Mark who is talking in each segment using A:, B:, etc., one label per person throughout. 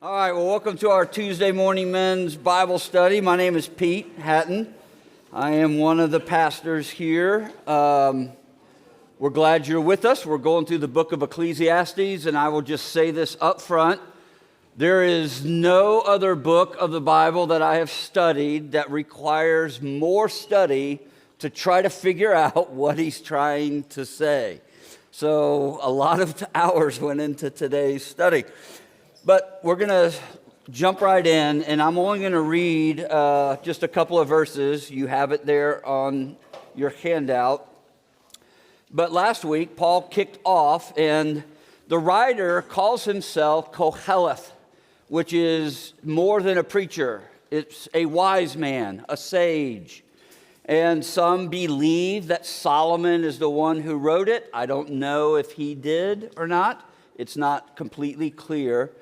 A: All right, well, welcome to our Tuesday morning men's Bible study. My name is Pete Hatton. I am one of the pastors here. We're glad you're with us. We're going through the book of Ecclesiastes, and I will just say this up front. There is no other book of the Bible that I have studied that requires more study to try to figure out what he's trying to say. So a lot of hours went into today's study. But we're going to jump right in, and I'm only going to read just a couple of verses. You have it there on your handout. But last week, Paul kicked off, and the writer calls himself Koheleth, which is more than a preacher. It's a wise man, a sage. And some believe that Solomon is the one who wrote it. I don't know if he did or not. It's not completely clear.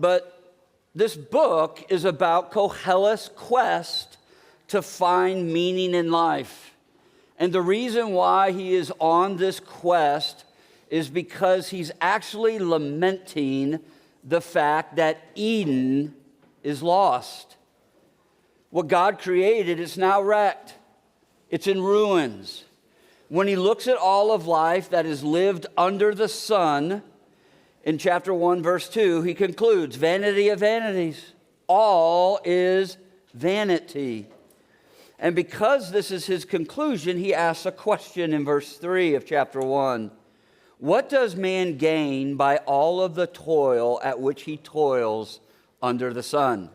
A: But this book is about Koheleth's quest to find meaning in life. And the reason why he is on this quest is because he's actually lamenting the fact that Eden is lost. What God created is now wrecked. It's in ruins. When he looks at all of life that is lived under the sun, in chapter 1, verse 2, he concludes, vanity of vanities, all is vanity. And because this is his conclusion, he asks a question in verse 3 of chapter 1. What does man gain by all of the toil at which he toils under the sun?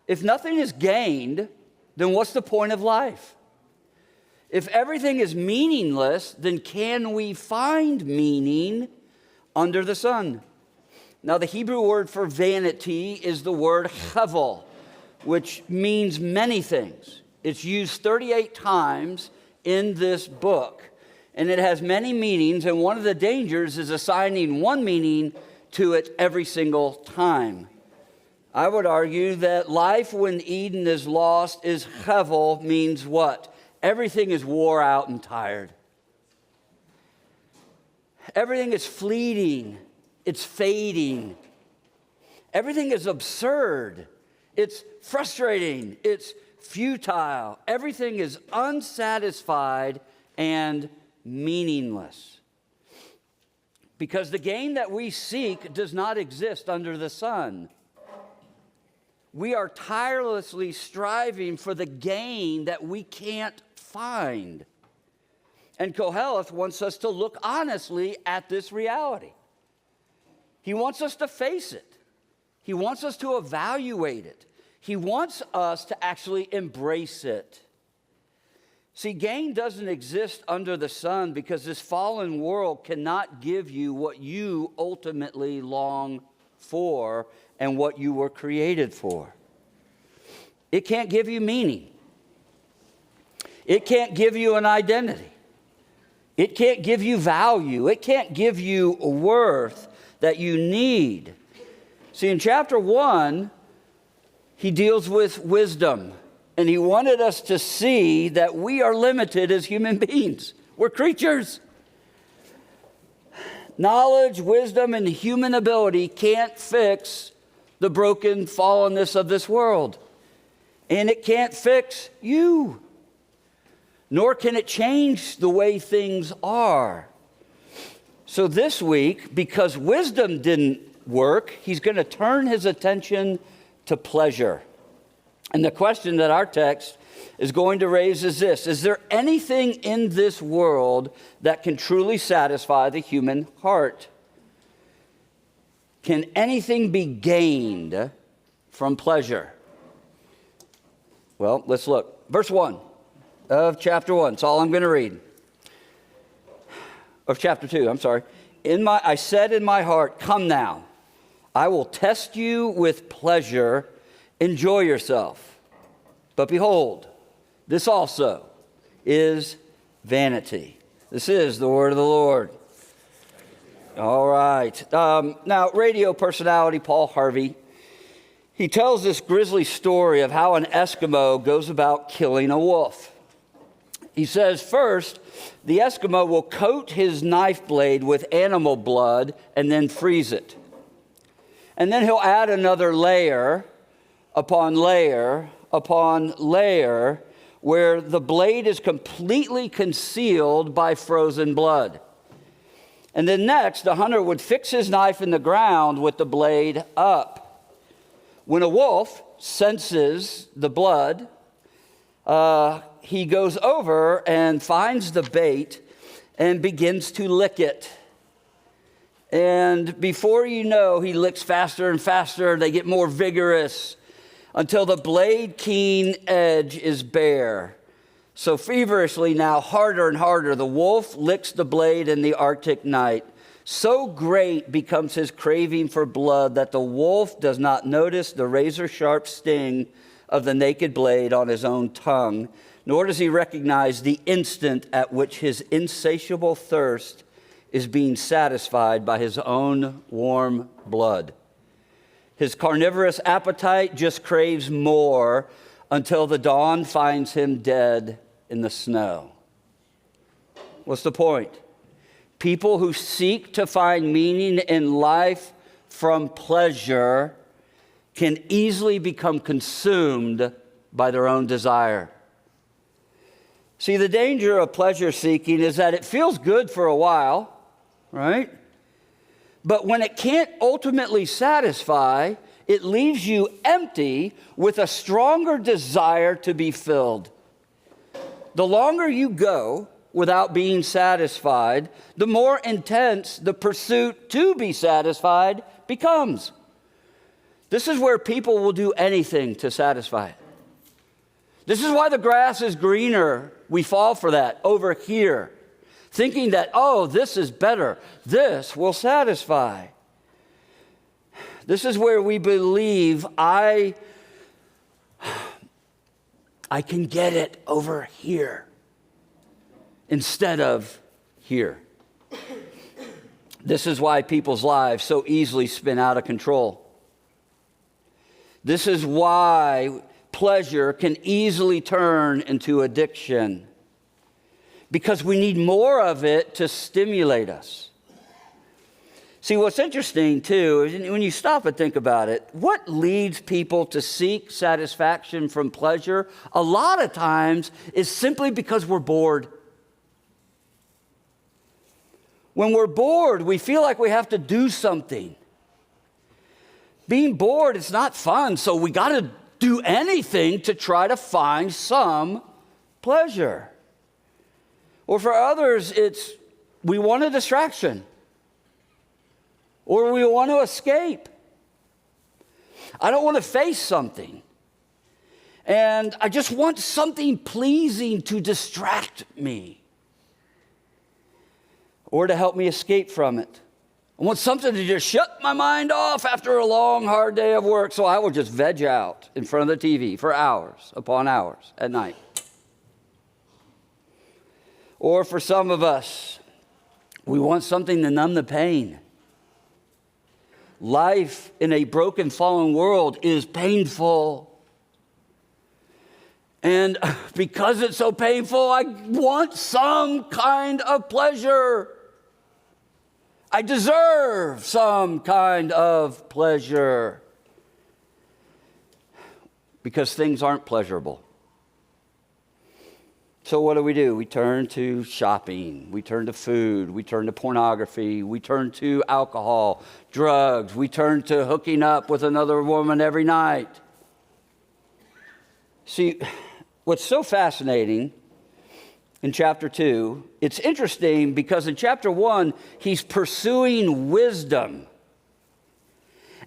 A: If nothing is gained, then what's the point of life? If everything is meaningless, then can we find meaning under the sun? Now, the Hebrew word for vanity is the word hevel, which means many things. It's used 38 times in this book, and it has many meanings, and one of the dangers is assigning one meaning to it every single time. I would argue that life when Eden is lost is hevel means what? Everything is wore out and tired. Everything is fleeting. It's fading. Everything is absurd. It's frustrating. It's futile. Everything is unsatisfied and meaningless. Because the gain that we seek does not exist under the sun. We are tirelessly striving for the gain that we can't find. And Koheleth wants us to look honestly at this reality. He wants us to face it. He wants us to evaluate it. He wants us to actually embrace it. See, gain doesn't exist under the sun because this fallen world cannot give you what you ultimately long for and what you were created for. It can't give you meaning. It can't give you an identity. It can't give you value. It can't give you worth that you need. See, in chapter 1, he deals with wisdom. And he wanted us to see that we are limited as human beings. We're creatures. Knowledge, wisdom, and human ability can't fix the broken fallenness of this world. And it can't fix you. Nor can it change the way things are. So this week, because wisdom didn't work, he's going to turn his attention to pleasure. And the question that our text is going to raise is this: is there anything in this world that can truly satisfy the human heart? Can anything be gained from pleasure? Well, let's look. Verse 1. Of chapter 1. That's all I'm going to read. Of chapter 2, I'm sorry. I said in my heart, come now. I will test you with pleasure. Enjoy yourself. But behold, this also is vanity. This is the word of the Lord. All right. Now, radio personality Paul Harvey, he tells this grisly story of how an Eskimo goes about killing a wolf. He says, first, the Eskimo will coat his knife blade with animal blood and then freeze it. And then he'll add another layer upon layer upon layer where the blade is completely concealed by frozen blood. And then next, the hunter would fix his knife in the ground with the blade up. When a wolf senses the blood, he goes over and finds the bait and begins to lick it. And before you know, he licks faster and faster. They get more vigorous until the blade keen edge is bare. So feverishly now, harder and harder, the wolf licks the blade in the Arctic night. So great becomes his craving for blood that the wolf does not notice the razor-sharp sting of the naked blade on his own tongue, nor does he recognize the instant at which his insatiable thirst is being satisfied by his own warm blood. His carnivorous appetite just craves more until the dawn finds him dead in the snow. What's the point? People who seek to find meaning in life from pleasure can easily become consumed by their own desire. See, the danger of pleasure seeking is that it feels good for a while, right? But when it can't ultimately satisfy, it leaves you empty with a stronger desire to be filled. The longer you go without being satisfied, the more intense the pursuit to be satisfied becomes. This is where people will do anything to satisfy it. This is why the grass is greener. We fall for that over here, thinking that, oh, this is better. This will satisfy. This is where we believe I can get it over here instead of here. This is why people's lives so easily spin out of control. This is why pleasure can easily turn into addiction, because we need more of it to stimulate us. See, what's interesting, too, is when you stop and think about it, what leads people to seek satisfaction from pleasure a lot of times is simply because we're bored. When we're bored, we feel like we have to do something. Being bored is not fun, so we got to do anything to try to find some pleasure. Or for others, it's we want a distraction. Or we want to escape. I don't want to face something. And I just want something pleasing to distract me. Or to help me escape from it. I want something to just shut my mind off after a long, hard day of work, so I will just veg out in front of the TV for hours upon hours at night. Or for some of us, we want something to numb the pain. Life in a broken, fallen world is painful. And because it's so painful, I want some kind of pleasure. I deserve some kind of pleasure. Because things aren't pleasurable. So what do? We turn to shopping. We turn to food. We turn to pornography. We turn to alcohol, drugs. We turn to hooking up with another woman every night. See, what's so fascinating in chapter 2, it's interesting because in chapter 1, he's pursuing wisdom.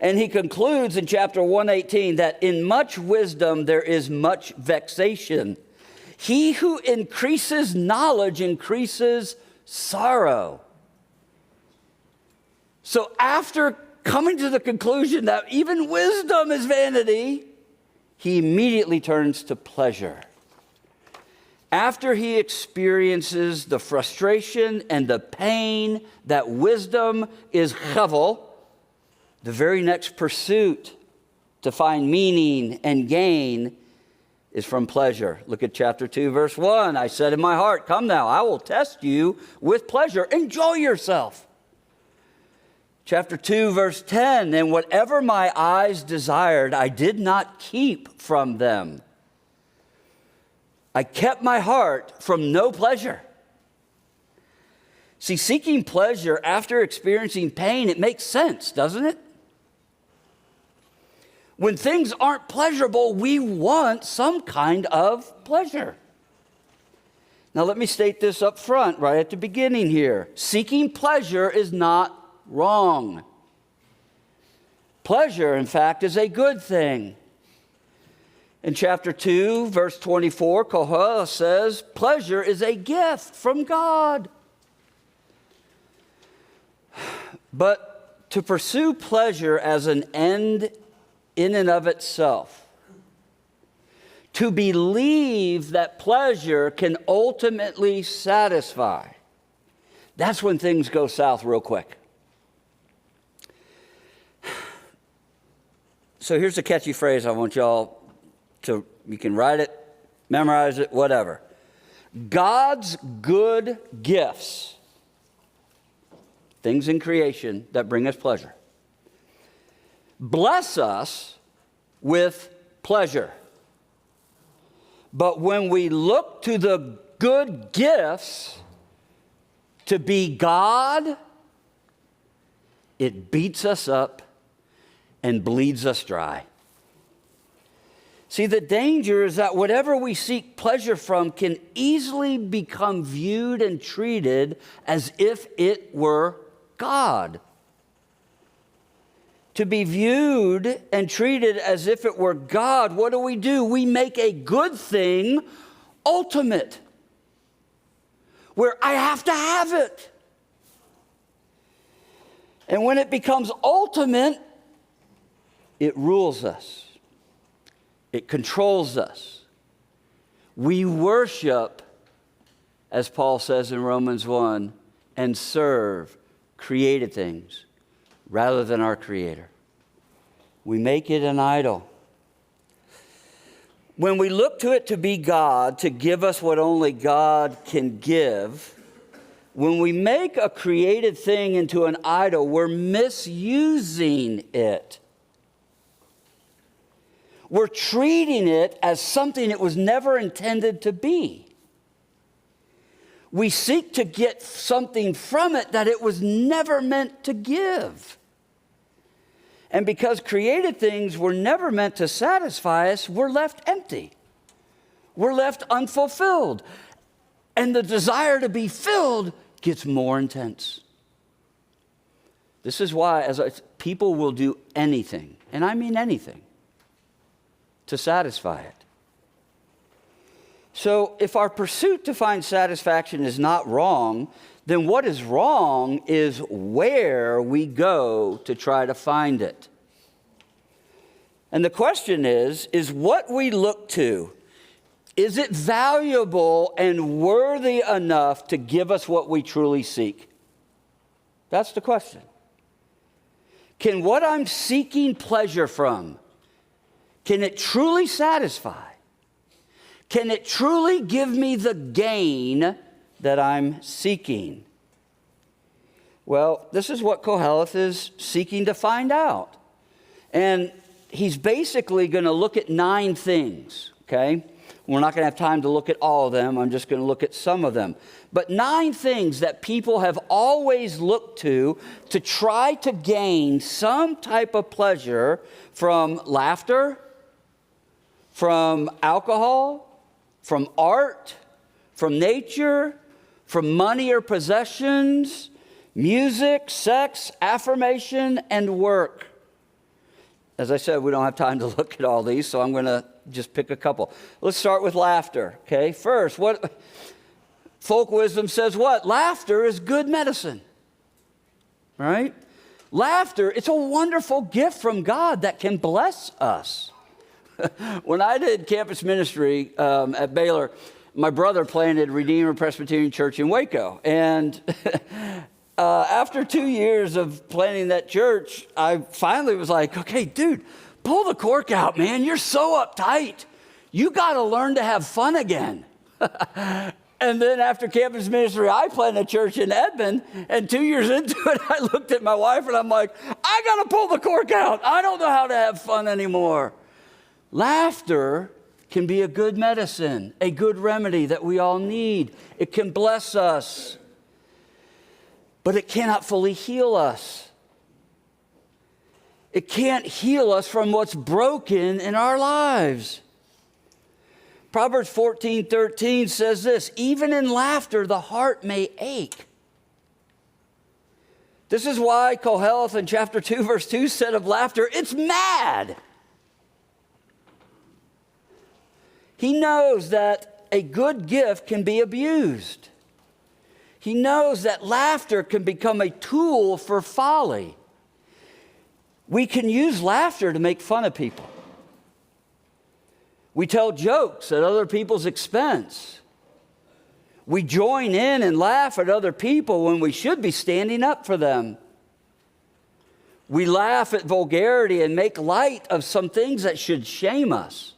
A: And he concludes in chapter 1:18 that in much wisdom there is much vexation. He who increases knowledge increases sorrow. So after coming to the conclusion that even wisdom is vanity, he immediately turns to pleasure. After he experiences the frustration and the pain that wisdom is hevel, the very next pursuit to find meaning and gain is from pleasure. Look at chapter 2, verse 1. I said in my heart, come now, I will test you with pleasure. Enjoy yourself. Chapter 2, verse 10, and whatever my eyes desired, I did not keep from them. I kept my heart from no pleasure. See, seeking pleasure after experiencing pain, it makes sense, doesn't it? When things aren't pleasurable, we want some kind of pleasure. Now, let me state this up front, right at the beginning here. Seeking pleasure is not wrong. Pleasure, in fact, is a good thing. In chapter 2, verse 24, Koheles says, pleasure is a gift from God. But to pursue pleasure as an end in and of itself, to believe that pleasure can ultimately satisfy, that's when things go south real quick. So here's a catchy phrase I want y'all to, you can write it, memorize it, whatever. God's good gifts, things in creation that bring us pleasure, bless us with pleasure. But when we look to the good gifts to be God, it beats us up and bleeds us dry. See, the danger is that whatever we seek pleasure from can easily become viewed and treated as if it were God. To be viewed and treated as if it were God, what do? We make a good thing ultimate, where I have to have it. And when it becomes ultimate, it rules us. It controls us. We worship, as Paul says in Romans 1, and serve created things rather than our Creator. We make it an idol. When we look to it to be God, to give us what only God can give, when we make a created thing into an idol, we're misusing it. We're treating it as something it was never intended to be. We seek to get something from it that it was never meant to give. And because created things were never meant to satisfy us, we're left empty. We're left unfulfilled. And the desire to be filled gets more intense. This is why people will do anything, and I mean anything, to satisfy it. So if our pursuit to find satisfaction is not wrong, then what is wrong is where we go to try to find it. And the question is what we look to, is it valuable and worthy enough to give us what we truly seek? That's the question. Can what I'm seeking pleasure from, can it truly satisfy? Can it truly give me the gain that I'm seeking? Well, this is what Koheles is seeking to find out. And he's basically going to look at 9 things, okay? We're not going to have time to look at all of them. I'm just going to look at some of them. But 9 things that people have always looked to try to gain some type of pleasure from laughter, from alcohol, from art, from nature, from money or possessions, music, sex, affirmation, and work. As I said, we don't have time to look at all these, so I'm going to just pick a couple. Let's start with laughter, okay? First, what folk wisdom says what? Laughter is good medicine, right? Laughter, it's a wonderful gift from God that can bless us. When I did campus ministry at Baylor, my brother planted Redeemer Presbyterian Church in Waco. And after 2 years of planting that church, I finally was like, okay, dude, pull the cork out, man. You're so uptight. You got to learn to have fun again. And then after campus ministry, I planted a church in Edmond. And 2 years into it, I looked at my wife and I'm like, I got to pull the cork out. I don't know how to have fun anymore. Laughter can be a good medicine, a good remedy that we all need. It can bless us, but it cannot fully heal us. It can't heal us from what's broken in our lives. Proverbs 14:13 says this, even in laughter, the heart may ache. This is why Koheleth in chapter 2, verse 2 said of laughter, it's mad. He knows that a good gift can be abused. He knows that laughter can become a tool for folly. We can use laughter to make fun of people. We tell jokes at other people's expense. We join in and laugh at other people when we should be standing up for them. We laugh at vulgarity and make light of some things that should shame us.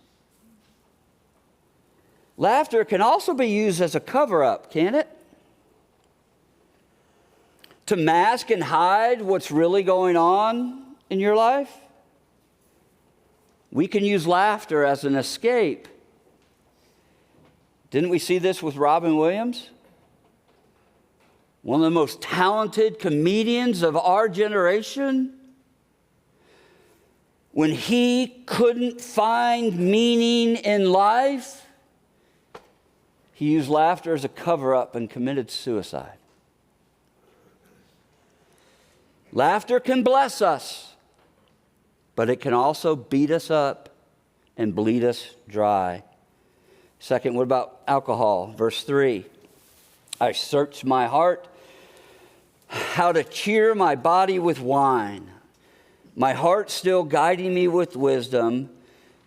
A: Laughter can also be used as a cover-up, can't it? To mask and hide what's really going on in your life. We can use laughter as an escape. Didn't we see this with Robin Williams? One of the most talented comedians of our generation. When he couldn't find meaning in life, he used laughter as a cover-up and committed suicide. Laughter can bless us, but it can also beat us up and bleed us dry. Second, what about alcohol? Verse 3. I searched my heart, how to cheer my body with wine, my heart still guiding me with wisdom,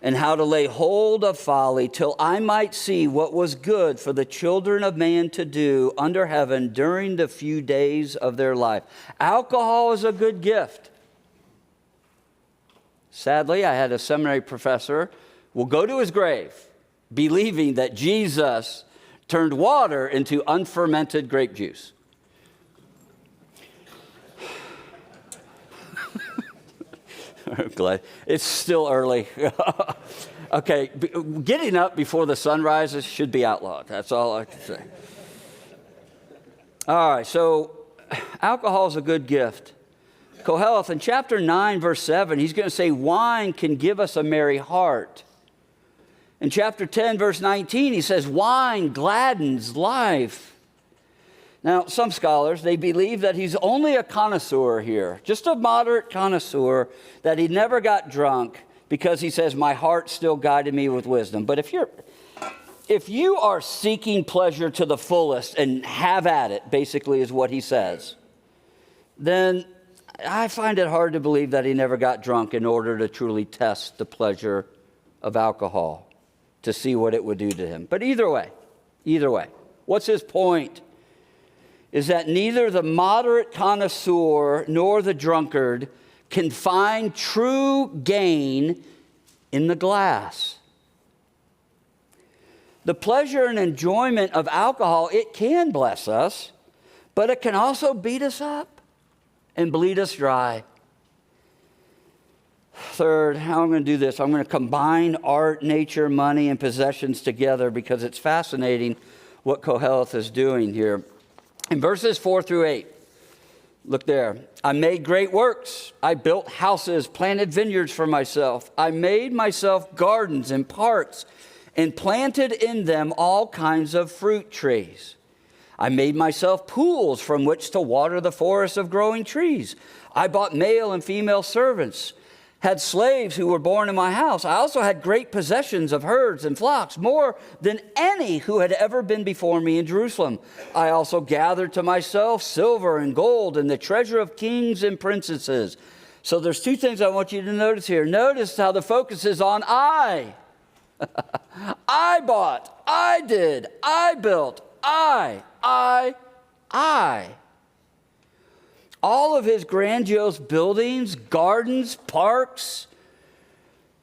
A: and how to lay hold of folly, till I might see what was good for the children of man to do under heaven during the few days of their life. Alcohol is a good gift. Sadly, I had a seminary professor will go to his grave believing that Jesus turned water into unfermented grape juice. I'm glad. It's still early. Okay, getting up before the sun rises should be outlawed. That's all I can say. All right, so alcohol is a good gift. Koheleth, in chapter 9, verse 7, he's going to say wine can give us a merry heart. In chapter 10, verse 19, he says wine gladdens life. Now, some scholars, they believe that he's only a connoisseur here, just a moderate connoisseur, that he never got drunk because he says, my heart still guided me with wisdom. But if you are seeking pleasure to the fullest and have at it, basically is what he says, then I find it hard to believe that he never got drunk in order to truly test the pleasure of alcohol, to see what it would do to him. But either way, what's his point? Is that neither the moderate connoisseur nor the drunkard can find true gain in the glass. The pleasure and enjoyment of alcohol, it can bless us, but it can also beat us up and bleed us dry. Third, how I'm going to do this, I'm going to combine art, nature, money, and possessions together because it's fascinating what Koheleth is doing here. In verses 4 through 8, look there. I made great works. I built houses, planted vineyards for myself. I made myself gardens and parks and planted in them all kinds of fruit trees. I made myself pools from which to water the forest of growing trees. I bought male and female servants, had slaves who were born in my house. I also had great possessions of herds and flocks, more than any who had ever been before me in Jerusalem. I also gathered to myself silver and gold and the treasure of kings and princesses. So there's two things I want you to notice here. Notice how the focus is on I. I bought, I did, I built, I. All of his grandiose buildings, gardens, parks,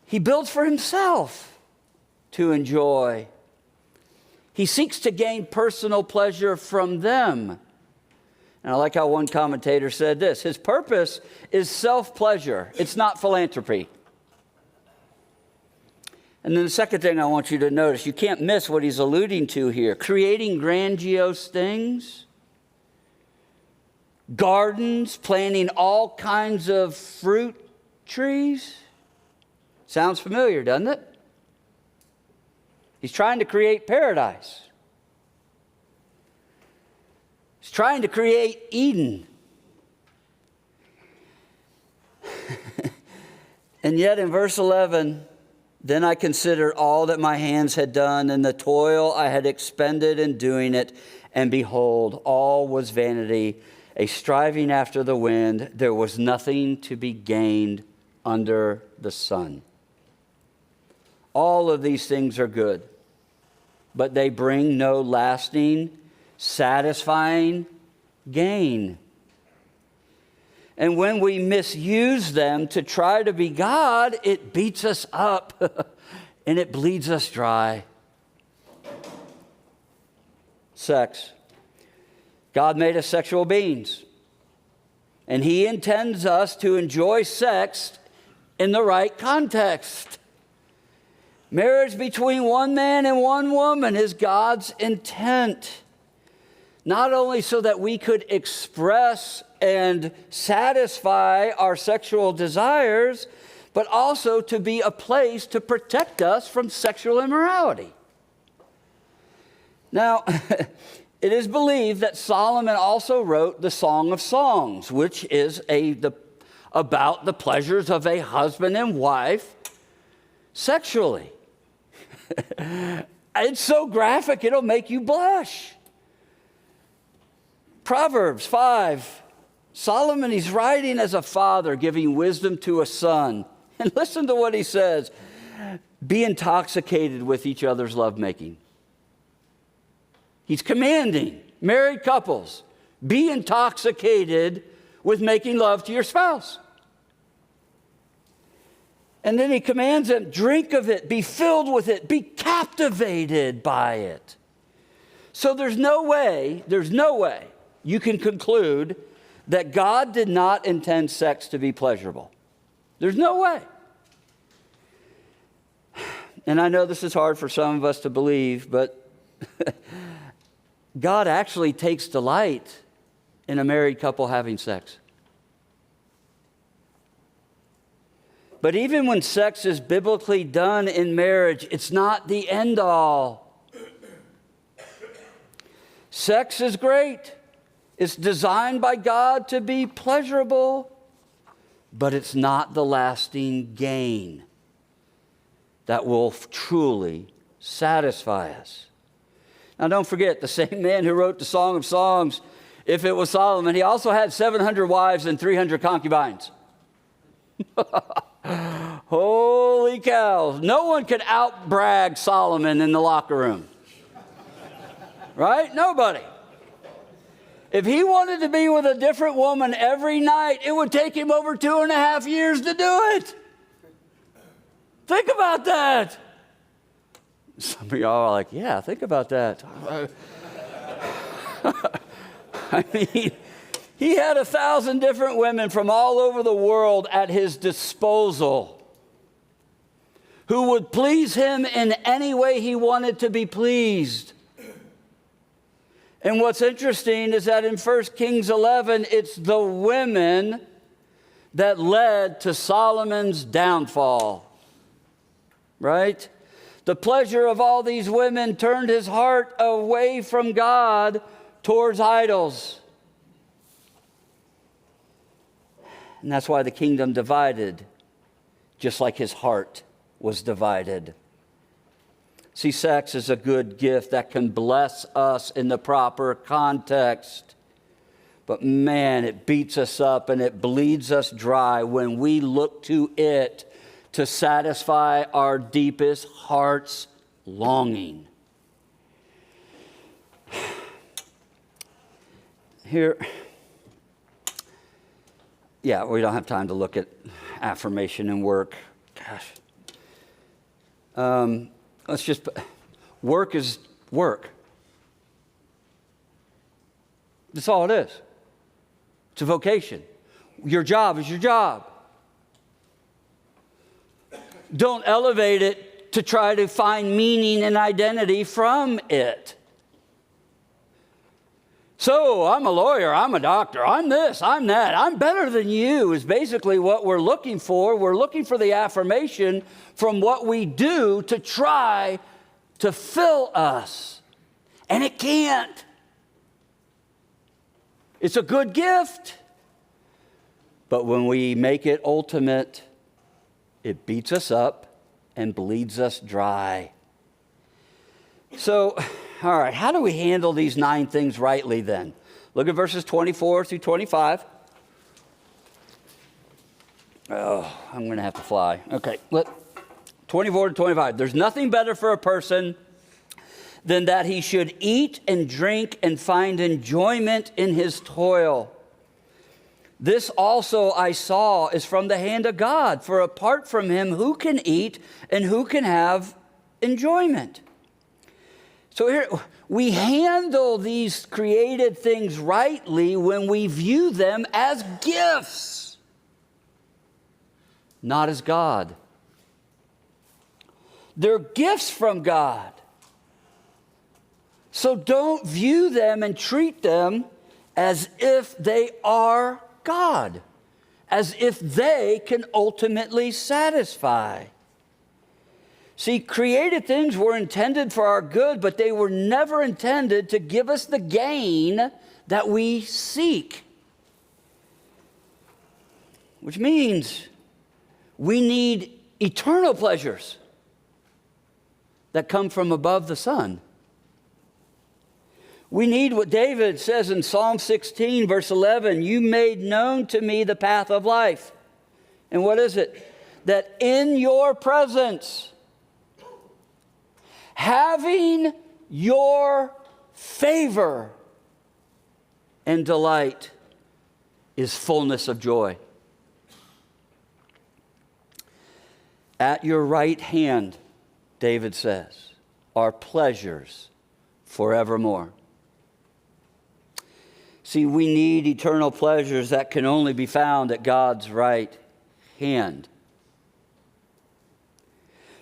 A: he builds for himself to enjoy. He seeks to gain personal pleasure from them. And I like how one commentator said this: his purpose is self-pleasure. It's not philanthropy. And then the second thing I want you to notice, you can't miss what he's alluding to here. Creating grandiose things, gardens, planting all kinds of fruit trees. Sounds familiar, doesn't it? He's trying to create paradise. He's trying to create Eden. And yet in verse 11, then I considered all that my hands had done and the toil I had expended in doing it. And behold, all was vanity, a striving after the wind. There was nothing to be gained under the sun. All of these things are good, but they bring no lasting, satisfying gain. And when we misuse them to try to be God, it beats us up and it bleeds us dry. Sex. God made us sexual beings, and He intends us to enjoy sex in the right context. Marriage between one man and one woman is God's intent. Not only so that we could express and satisfy our sexual desires, but also to be a place to protect us from sexual immorality. Now, it is believed that Solomon also wrote the Song of Songs, which is about the pleasures of a husband and wife sexually. It's so graphic, it'll make you blush. Proverbs 5, Solomon, he's writing as a father, giving wisdom to a son. And listen to what he says: be intoxicated with each other's lovemaking. He's commanding married couples, be intoxicated with making love to your spouse. And then he commands them, drink of it, be filled with it, be captivated by it. So there's no way you can conclude that God did not intend sex to be pleasurable. There's no way. And I know this is hard for some of us to believe, but God actually takes delight in a married couple having sex. But even when sex is biblically done in marriage, it's not the end all. Sex is great. It's designed by God to be pleasurable, but it's not the lasting gain that will truly satisfy us. Now, don't forget, the same man who wrote the Song of Songs, if it was Solomon, he also had 700 wives and 300 concubines. Holy cow. No one could out-brag Solomon in the locker room. Right? Nobody. If he wanted to be with a different woman every night, it would take him over 2.5 years to do it. Think about that. Some of y'all are like, yeah, think about that. I mean, he had 1,000 different women from all over the world at his disposal who would please him in any way he wanted to be pleased. And what's interesting is that in 1 Kings 11, it's the women that led to Solomon's downfall, right? The pleasure of all these women turned his heart away from God towards idols. And that's why the kingdom divided, just like his heart was divided. See, sex is a good gift that can bless us in the proper context. But man, it beats us up and it bleeds us dry when we look to it to satisfy our deepest heart's longing. Here, yeah, we don't have time to look at affirmation and work. Gosh. Work is Work. That's all it is. It's a vocation. Your job is your job. Don't elevate it to try to find meaning and identity from it. So, I'm a lawyer, I'm a doctor, I'm this, I'm that, I'm better than you is basically what we're looking for. We're looking for the affirmation from what we do to try to fill us. And it can't. It's a good gift. But when we make it ultimate, it beats us up and bleeds us dry. So, all right, how do we handle these 9 things rightly then? Look at verses 24 through 25. Oh, I'm going to have to fly. Okay, 24 to 25. There's nothing better for a person than that he should eat and drink and find enjoyment in his toil. This also I saw is from the hand of God, for apart from him, who can eat and who can have enjoyment? So here, we handle these created things rightly when we view them as gifts, not as God. They're gifts from God. So don't view them and treat them as if they are God, as if they can ultimately satisfy. See, created things were intended for our good, but they were never intended to give us the gain that we seek. Which means we need eternal pleasures that come from above the sun. We need what David says in Psalm 16, verse 11, you made known to me the path of life. And what is it? That in your presence, having your favor and delight is fullness of joy. At your right hand, David says, are pleasures forevermore. See, we need eternal pleasures that can only be found at God's right hand.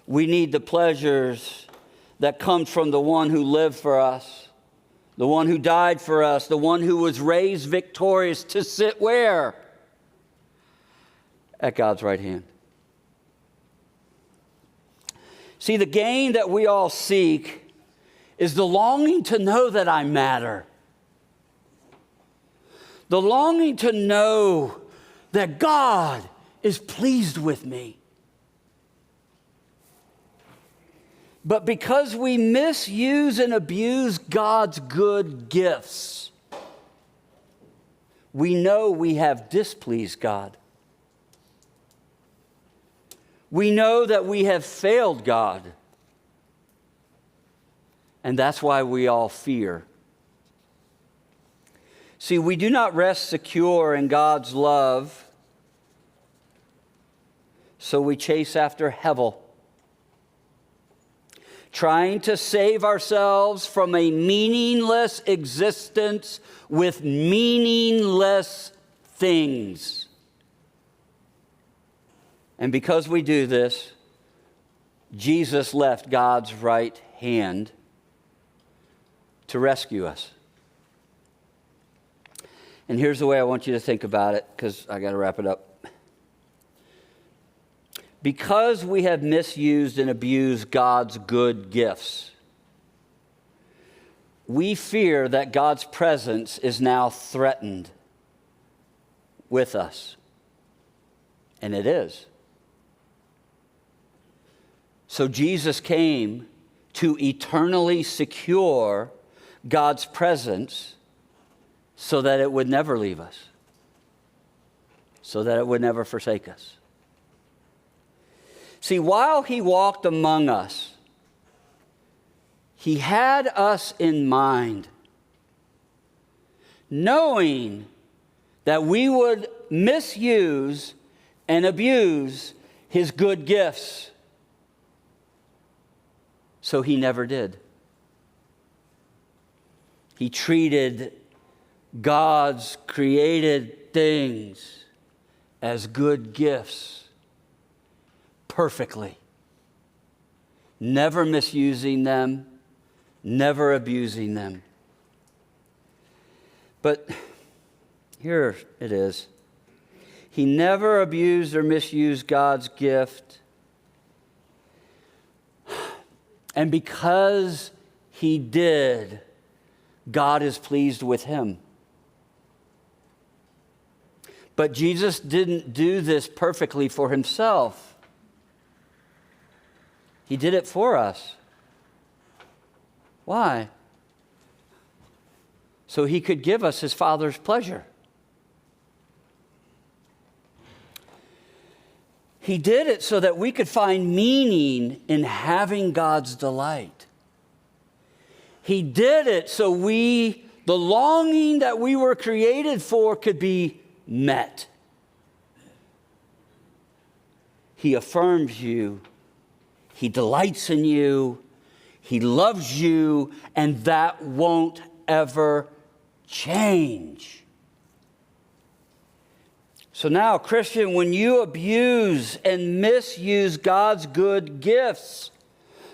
A: We need the pleasures that comes from the one who lived for us, the one who died for us, the one who was raised victorious to sit where? At God's right hand. See, the gain that we all seek is the longing to know that I matter. The longing to know that God is pleased with me. But because we misuse and abuse God's good gifts, we know we have displeased God. We know that we have failed God. And that's why we all fear. See, we do not rest secure in God's love, so we chase after Hevel, trying to save ourselves from a meaningless existence with meaningless things. And because we do this, Jesus left God's right hand to rescue us. And here's the way I want you to think about it, because I got to wrap it up. Because we have misused and abused God's good gifts, we fear that God's presence is now threatened with us. And it is. So Jesus came to eternally secure God's presence so that it would never leave us, so that it would never forsake us. See, while he walked among us, he had us in mind, knowing that we would misuse and abuse his good gifts. So he never did. He treated God's created things as good gifts perfectly, never misusing them, never abusing them. But here it is. He never abused or misused God's gift. And because he did, God is pleased with him. But Jesus didn't do this perfectly for himself. He did it for us. Why? So he could give us his Father's pleasure. He did it so that we could find meaning in having God's delight. He did it so the longing that we were created for could be met. He affirms you. He delights in you. He loves you, and that won't ever change. So now, Christian, when you abuse and misuse God's good gifts,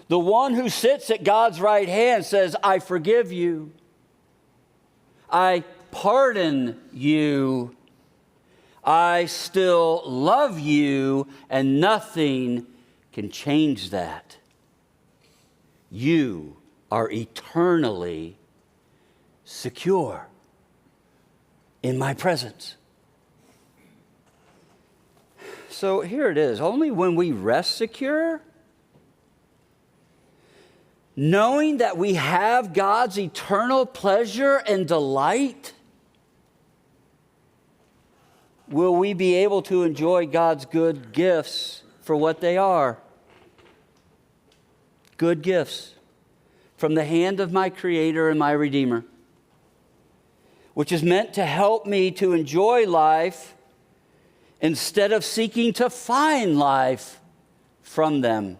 A: the one who sits at God's right hand says, I forgive you. I pardon you. I still love you, and nothing can change that. You are eternally secure in my presence. So here it is. Only when we rest secure, knowing that we have God's eternal pleasure and delight, will we be able to enjoy God's good gifts for what they are. Good gifts from the hand of my Creator and my Redeemer, which is meant to help me to enjoy life instead of seeking to find life from them.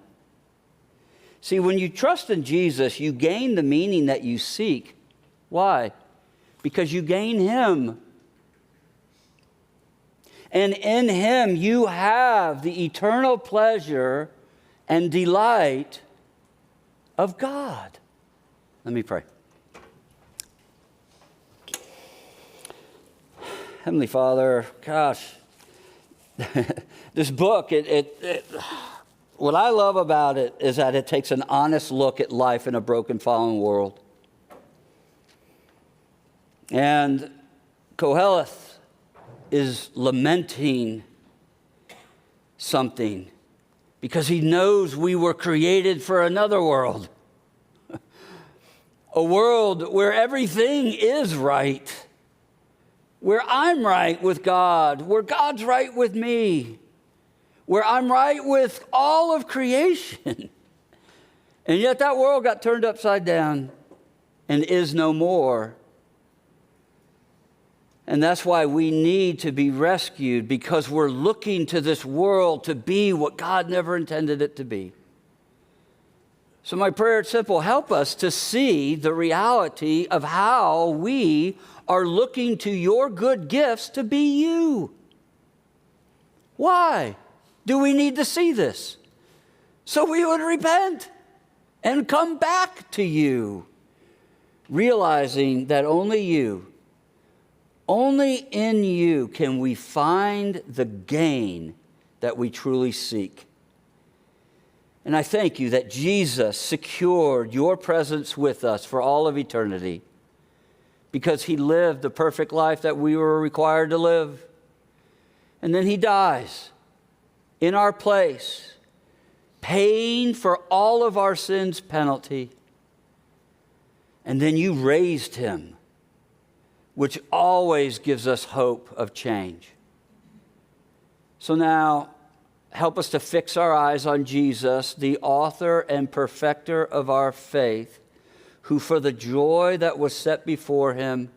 A: See, when you trust in Jesus, you gain the meaning that you seek. Why? Because you gain Him. And in Him, you have the eternal pleasure and delight of God. Let me pray. Heavenly Father, gosh, this book, what I love about it is that it takes an honest look at life in a broken, fallen world. And Koheleth is lamenting something because he knows we were created for another world. A world where everything is right, where I'm right with God, where God's right with me, where I'm right with all of creation. And yet that world got turned upside down and is no more. And that's why we need to be rescued, because we're looking to this world to be what God never intended it to be. So my prayer is simple. Help us to see the reality of how we are looking to your good gifts to be you. Why do we need to see this? So we would repent and come back to you, realizing that only in you can we find the gain that we truly seek. And I thank you that Jesus secured your presence with us for all of eternity, because he lived the perfect life that we were required to live. And then he dies in our place, paying for all of our sins' penalty. And then you raised him, which always gives us hope of change. So now, help us to fix our eyes on Jesus, the author and perfecter of our faith, who for the joy that was set before him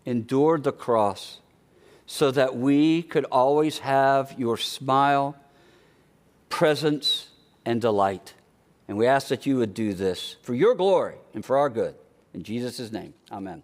A: endured the cross, so that we could always have your smile, presence, and delight. And we ask that you would do this for your glory and for our good. In Jesus' name, amen.